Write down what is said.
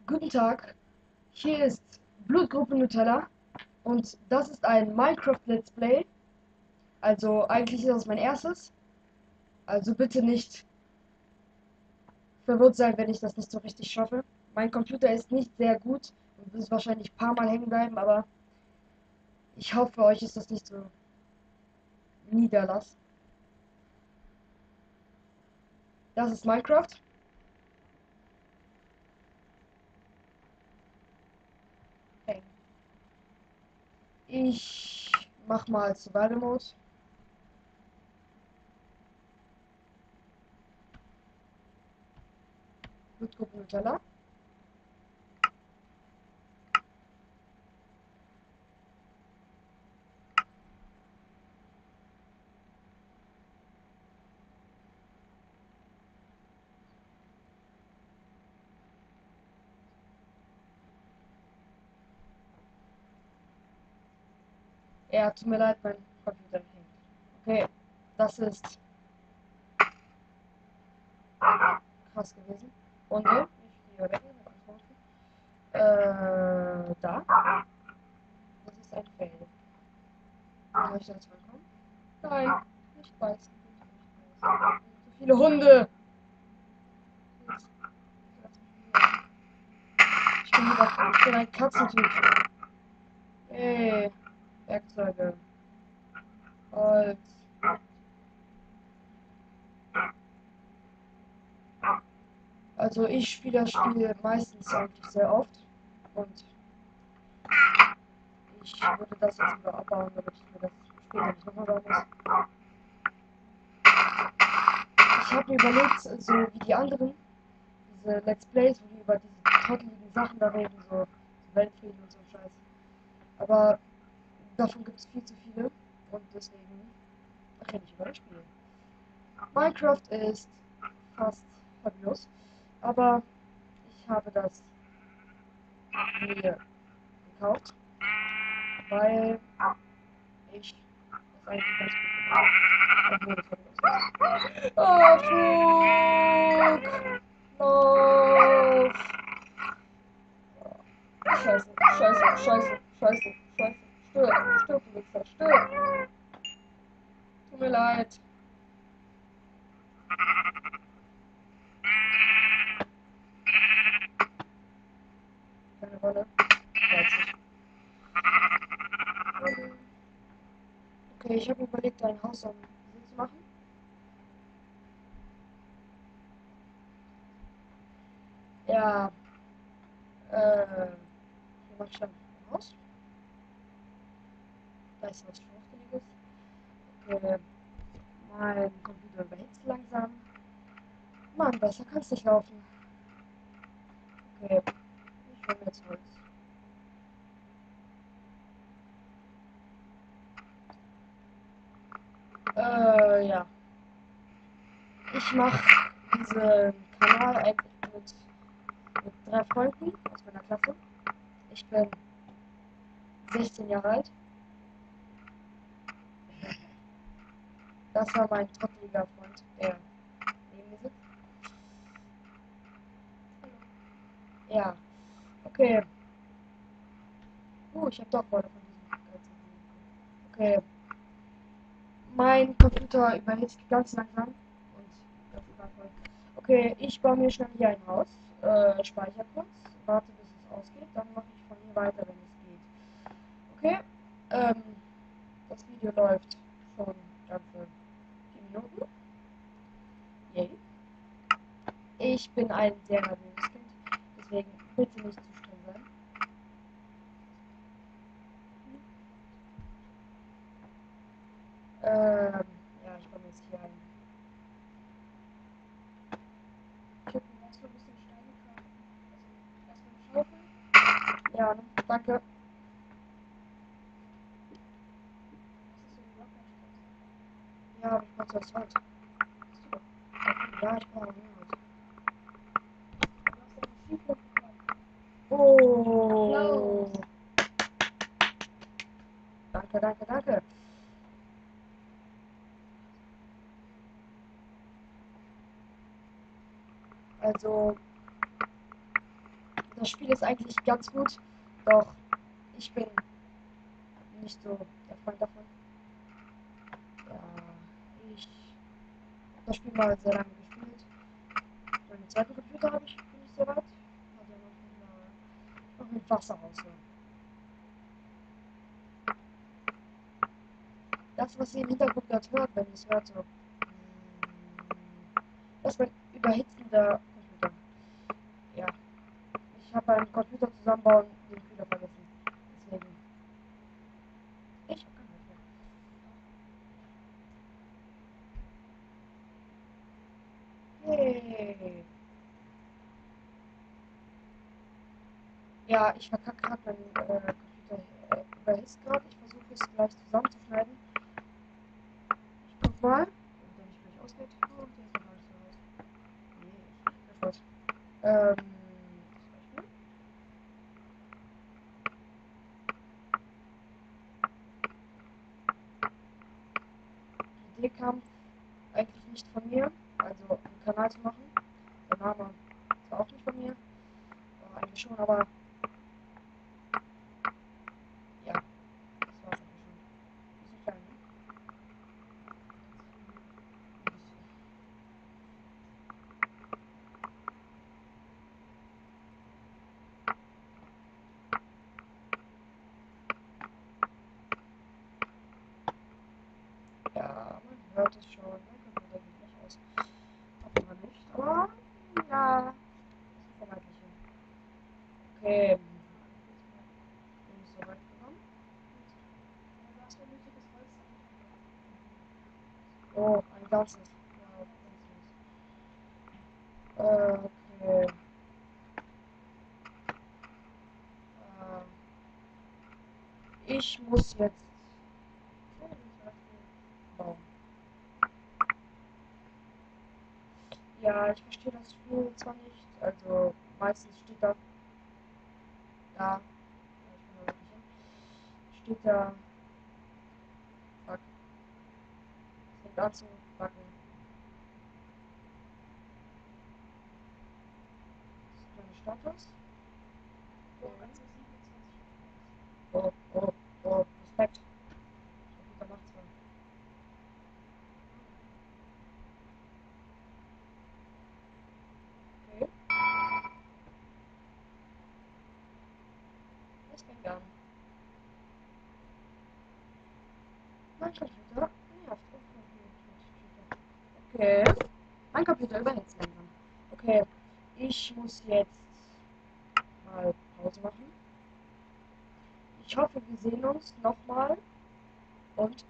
Guten Tag, hier ist Blutgruppe Nutella und das ist ein Minecraft Let's Play. Also eigentlich ist das mein erstes. Also bitte nicht verwirrt sein, wenn ich das nicht so richtig schaffe. Mein Computer ist nicht sehr gut und wird wahrscheinlich ein paar Mal hängen bleiben, aber ich hoffe, für euch ist das nicht so niederlass. Das ist Minecraft. Okay. Ich mach mal Survival Mode. Blutgruppe Nutella. Ja, tut mir leid, mein Computer hängt. Okay, das ist krass gewesen. Und ich gehe weg. Da. Das ist ein Fail. Soll ich da jetzt rankommen? Nein, nicht beißen. So viele Hunde. Ich bin ein Katzentyp. Hey, Werkzeuge. Holz. Also ich spiele das Spiel meistens eigentlich sehr oft. Und ich würde das jetzt wieder abbauen, damit ich mir das später nicht nochmal bauen muss. Ich habe mir überlegt, so wie die anderen, diese Let's Plays, wo die über diese trotteligen Sachen da reden, so Weltfrieden und so Scheiß. Aber davon gibt es viel zu viele und deswegen rede ich über das Spiel. Minecraft ist fast fabulous, aber ich habe das mir gekauft, weil ich es eigentlich ganz gut finde. Obwohl es fabulous ist. Oh, Flug! Lauf! Scheiße, scheiße, scheiße, scheiße, scheiße. Stirb, stirb, du Wichser, stirb! Tut mir leid. Keine Rolle. Okay, ich habe überlegt, ein Haus am See zu machen. Ja, hier mache ich dann ein Haus. Da ist was Schwachsinniges. Okay, mein Computer überhitzt langsam. Mann, besser kann es nicht laufen. Okay, ich hole mir jetzt Holz. Ja. Ich mache diesen Kanal eigentlich mit 3 Freunden aus meiner Klasse. Ich bin 16 Jahre alt. Das war mein trotteliger Freund, der neben mir sitzt. Ja, okay. Ich habe doch Wolle von diesem Geiz. Okay. Mein Computer überhitzt ganz langsam. Und das war voll. Okay, ich baue mir schnell hier ein Haus. Speichere kurz. Warte, bis es ausgeht. Dann mache ich von hier weiter, wenn es geht. Okay. Ähm, das Video läuft schon ganze 4 Minuten. Yay. Ich bin ein sehr nervöses Kind. Deswegen bitte nicht zu streng sein. Ja, ich komme jetzt hier ein. Ich habe mir erstmal ein bisschen Steine kaufen. Also erstmal eine Schaufel. Ja, ne? Danke. Ja, aber ich brauche das Holz. Ja, ich brauche Holz. Oh. Danke, danke, danke. Also, Das Spiel ist eigentlich ganz gut, doch ich bin nicht so der Freund davon. Ja, ich habe das Spiel mal sehr lange gespielt. Meinen zweiten Computer bin ich sehr weit. Hat ja noch mit Wasser aus. Das, was ihr im Hintergrund gerade hört, wenn ihr es hört, so. Das ist ein überhitzender Computer. Ja. Ich habe beim Computer zusammenbauen den Kühler vergessen. Deswegen. Ich habe keinen mehr. Yay. Ja, ich verkacke gerade meinen Computer überhitzt gerade. Ich versuche es gleich zusammenzuschneiden. Ich guck mal, ob der nicht gleich ausgeht. Oh, der ist noch gar nicht so raus. Nee, ich was. Das Beispiel. Die Idee kam eigentlich nicht von mir, also einen Kanal zu machen. Der Name war auch nicht von mir. Eigentlich schon, aber ja, das war's eigentlich schon. Bisschen klein, ne? Ein bisschen. Ja, man hört es schon. Mein Computer geht gleich aus. Hoffen wir nicht, aber ja, ist vermeidlich. Okay, bin ich so weit gekommen. Oh, ein ganzes. Wow, okay. Ich muss jetzt. Bauen. Ja, ich verstehe das Spiel zwar nicht. Also meistens steht da. Ja, ich bin da wirklich hin. Steht da. Fuck. Es fängt an zu backen. Das ist mein Status. Oh, oh, oh, Respekt. Guter Nachtzug. Okay, das fängt an. Mein Computer nervt. Okay. Mein Computer überhitzt langsam. Okay, ich muss jetzt mal Pause machen. Ich hoffe, wir sehen uns nochmal und